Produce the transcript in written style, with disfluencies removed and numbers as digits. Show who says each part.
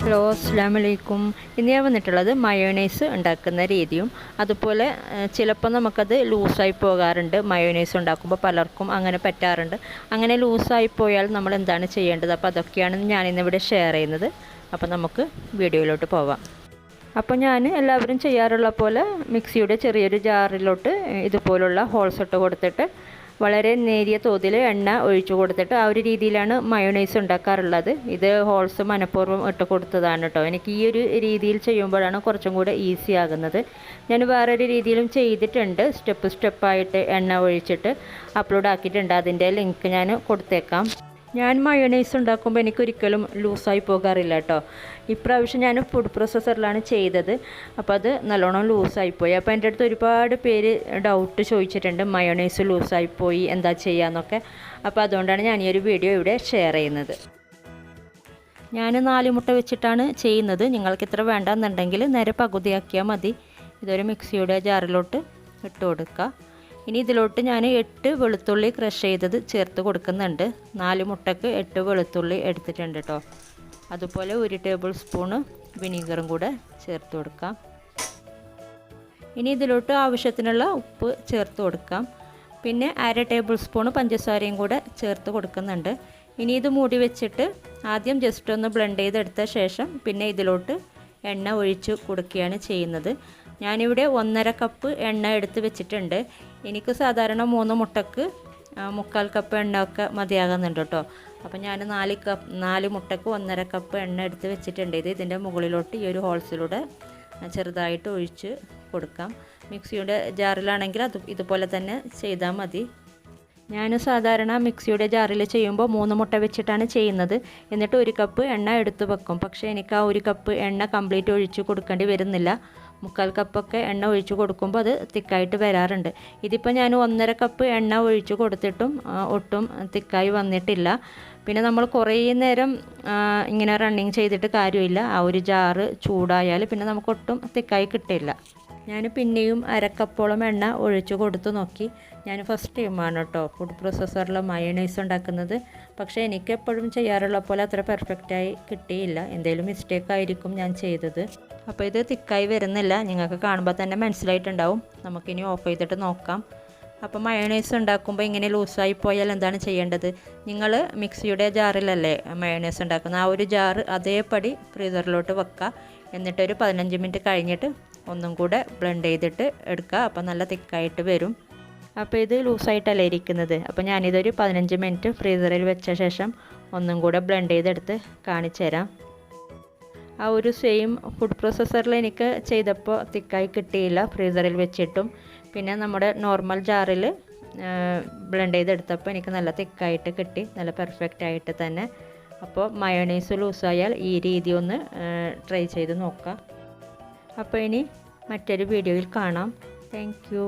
Speaker 1: Hello അസ്സലാമു അലൈക്കും. ഇന്ന് ഞാൻ വന്നിട്ടുള്ളത് മയോണൈസ് ഉണ്ടാക്കുന്ന രീതിയും അതുപോലെ ചിലപ്പോൾ നമുക്കത് ലൂസായി പോകാറുണ്ട്. മയോണൈസ് ഉണ്ടാക്കുമ്പോൾ പലർക്കും അങ്ങനെ പറ്റാറുണ്ട്. അങ്ങനെ ലൂസായി പോയാൽ നമ്മൾ എന്താണ് ചെയ്യേണ്ടത്, അപ്പോൾ അതൊക്കെയാണ് ഞാനിന്നിവിടെ ഷെയർ ചെയ്യുന്നത്. അപ്പോൾ നമുക്ക് വീഡിയോയിലോട്ട് പോവാം. അപ്പോൾ ഞാൻ എല്ലാവരും ചെയ്യാറുള്ള പോലെ മിക്സിയുടെ ചെറിയൊരു ജാറിലോട്ട് ഇതുപോലുള്ള ഹോൾസ് ഇട്ട് കൊടുത്തിട്ട് വളരെ നേരിയ തോതിൽ എണ്ണ ഒഴിച്ചു കൊടുത്തിട്ട് ആ ഒരു രീതിയിലാണ് മയോണൈസ് ഉണ്ടാക്കാറുള്ളത്. ഇത് ഹോൾസ് മനഃപൂർവ്വം ഇട്ട് കൊടുത്തതാണ് കേട്ടോ. എനിക്ക് ഈ ഒരു രീതിയിൽ ചെയ്യുമ്പോഴാണ് കുറച്ചും കൂടെ ഈസി ആകുന്നത്. ഞാൻ വേറൊരു രീതിയിലും ചെയ്തിട്ടുണ്ട്, സ്റ്റെപ്പായിട്ട് എണ്ണ ഒഴിച്ചിട്ട് അപ്ലോഡ് ആക്കിയിട്ടുണ്ട്. അതിൻ്റെ ലിങ്ക് ഞാൻ കൊടുത്തേക്കാം. ഞാൻ മയോണൈസ് ഉണ്ടാക്കുമ്പോൾ എനിക്കൊരിക്കലും ലൂസായി പോകാറില്ല കേട്ടോ. ഇപ്രാവശ്യം ഞാൻ ഫുഡ് പ്രോസസ്സറിലാണ് ചെയ്തത്. അപ്പോൾ അത് നല്ലോണം ലൂസായിപ്പോയി. അപ്പോൾ എൻ്റെ അടുത്ത് ഒരുപാട് പേര് ഡൗട്ട് ചോദിച്ചിട്ടുണ്ട്, മയോണൈസ് ലൂസായിപ്പോയി എന്താ ചെയ്യാന്നൊക്കെ. അപ്പോൾ അതുകൊണ്ടാണ് ഞാൻ ഈ ഒരു വീഡിയോ ഇവിടെ ഷെയർ ചെയ്യുന്നത്. ഞാൻ 4 മുട്ട വെച്ചിട്ടാണ് ചെയ്യുന്നത്. നിങ്ങൾക്ക് ഇത്ര വേണ്ടെന്നുണ്ടെങ്കിൽ നേരെ പകുതിയാക്കിയാൽ മതി. ഇതൊരു മിക്സിയുടെ ജാറിലോട്ട് ഇട്ട് കൊടുക്കുക. ഇനി ഇതിലോട്ട് ഞാൻ 8 വെളുത്തുള്ളി ക്രഷ് ചെയ്തത് ചേർത്ത് കൊടുക്കുന്നുണ്ട്. 4 മുട്ടക്ക് 8 വെളുത്തുള്ളി എടുത്തിട്ടുണ്ട് കേട്ടോ. അതുപോലെ 1 ടേബിൾ സ്പൂണ് വിനീഗറും കൂടെ ചേർത്ത് കൊടുക്കാം. ഇനി ഇതിലോട്ട് ആവശ്യത്തിനുള്ള ഉപ്പ് ചേർത്ത് കൊടുക്കാം. പിന്നെ 1/2 ടേബിൾ സ്പൂണ് പഞ്ചസാരയും കൂടെ ചേർത്ത് കൊടുക്കുന്നുണ്ട്. ഇനി ഇത് മൂടി വെച്ചിട്ട് ആദ്യം ജസ്റ്റ് ഒന്ന് ബ്ലെൻഡ് ചെയ്തെടുത്ത ശേഷം പിന്നെ ഇതിലോട്ട് എണ്ണ ഒഴിച്ച് കൊടുക്കുകയാണ് ചെയ്യുന്നത്. ഞാനിവിടെ 1.5 കപ്പ് എണ്ണ എടുത്ത് വെച്ചിട്ടുണ്ട്. എനിക്ക് സാധാരണ 3 മുട്ടക്ക് 3/4 കപ്പ് എണ്ണ ഒക്കെ മതിയാകുന്നുണ്ട് കേട്ടോ. അപ്പോൾ ഞാൻ 4 മുട്ടക്ക് 1.5 കപ്പ് എണ്ണ എടുത്ത് വെച്ചിട്ടുണ്ട്. ഇതിൻ്റെ മുകളിലോട്ട് ഈ ഒരു ഹോൾസിലൂടെ ചെറുതായിട്ട് ഒഴിച്ച് കൊടുക്കാം. മിക്സിയുടെ ജാറിലാണെങ്കിൽ ഇതുപോലെ തന്നെ ചെയ്താൽ മതി. ഞാൻ സാധാരണ മിക്സിയുടെ ജാറിൽ ചെയ്യുമ്പോൾ 3 മുട്ട വെച്ചിട്ടാണ് ചെയ്യുന്നത്. എന്നിട്ട് 1 കപ്പ് എണ്ണ എടുത്ത് വെക്കും. പക്ഷേ എനിക്ക് ആ 1 കപ്പ് എണ്ണ കംപ്ലീറ്റ് ഒഴിച്ച് കൊടുക്കേണ്ടി വരുന്നില്ല. 3/4 കപ്പൊക്കെ എണ്ണ ഒഴിച്ച് കൊടുക്കുമ്പോൾ അത് തിക്കായിട്ട് വരാറുണ്ട്. ഇതിപ്പോൾ ഞാൻ 1.5 കപ്പ് എണ്ണ ഒഴിച്ച് കൊടുത്തിട്ടും ഒട്ടും തിക്കായി വന്നിട്ടില്ല. പിന്നെ നമ്മൾ കുറേ നേരം ഇങ്ങനെ റണ്ണിങ് ചെയ്തിട്ട് കാര്യമില്ല. ആ ഒരു ജാറ് ചൂടായാൽ പിന്നെ നമുക്ക് ഒട്ടും തിക്കായി കിട്ടില്ല. ഞാൻ പിന്നെയും 1/2 കപ്പോളം എണ്ണ ഒഴിച്ച് കൊടുത്ത് നോക്കി. ഞാൻ ഫസ്റ്റ് ടൈമാണ് കേട്ടോ ഫുഡ് പ്രോസസ്സറിൽ മയോണൈസ് ഉണ്ടാക്കുന്നത്. പക്ഷേ എനിക്ക് എപ്പോഴും ചെയ്യാറുള്ള പോലെ അത്ര പെർഫെക്റ്റായി കിട്ടിയില്ല. എന്തെങ്കിലും മിസ്റ്റേക്ക് ആയിരിക്കും ഞാൻ ചെയ്തത്. അപ്പോൾ ഇത് തിക്കായി വരുന്നില്ല. നിങ്ങൾക്ക് കാണുമ്പോൾ തന്നെ മനസ്സിലായിട്ടുണ്ടാവും. നമുക്കിനി ഓഫ് ചെയ്തിട്ട് നോക്കാം. അപ്പോൾ മയോണൈസ് ഉണ്ടാക്കുമ്പോൾ ഇങ്ങനെ ലൂസായി പോയാൽ എന്താണ് ചെയ്യേണ്ടത്? നിങ്ങൾ മിക്സിയുടെ ജാറിലല്ലേ മയോണൈസ് ഉണ്ടാക്കുന്നത്, ആ ഒരു ജാറ് അതേപടി ഫ്രീസറിലോട്ട് വെക്കുക. എന്നിട്ടൊരു 15 മിനിറ്റ് കഴിഞ്ഞിട്ട് ഒന്നും കൂടെ ബ്ലെൻഡ് ചെയ്തിട്ട് എടുക്കുക. അപ്പോൾ നല്ല തിക്കായിട്ട് വരും. അപ്പോൾ ഇത് ലൂസായിട്ടല്ലേ ഇരിക്കുന്നത്. അപ്പോൾ ഞാനിതൊരു 15 മിനിറ്റ് ഫ്രീസറിൽ വെച്ച ശേഷം ഒന്നും കൂടെ ബ്ലെൻഡ് ചെയ്തെടുത്ത് കാണിച്ചു തരാം. ആ ഒരു സെയിം ഫുഡ് പ്രോസസ്സറിൽ എനിക്ക് ചെയ്തപ്പോൾ തിക്കായി കിട്ടിയില്ല ഫ്രീസറിൽ വെച്ചിട്ടും. പിന്നെ നമ്മുടെ നോർമൽ ജാറിൽ ബ്ലെൻഡ് ചെയ്തെടുത്തപ്പോൾ എനിക്ക് നല്ല തിക്കായിട്ട് കിട്ടി, നല്ല പെർഫെക്റ്റ് ആയിട്ട് തന്നെ. അപ്പോൾ മയോണൈസ് ലൂസായാൽ ഈ രീതി ഒന്ന് ട്രൈ ചെയ്ത് നോക്കാം. അപ്പോൾ ഇനി മറ്റൊരു വീഡിയോയിൽ കാണാം. Thank you.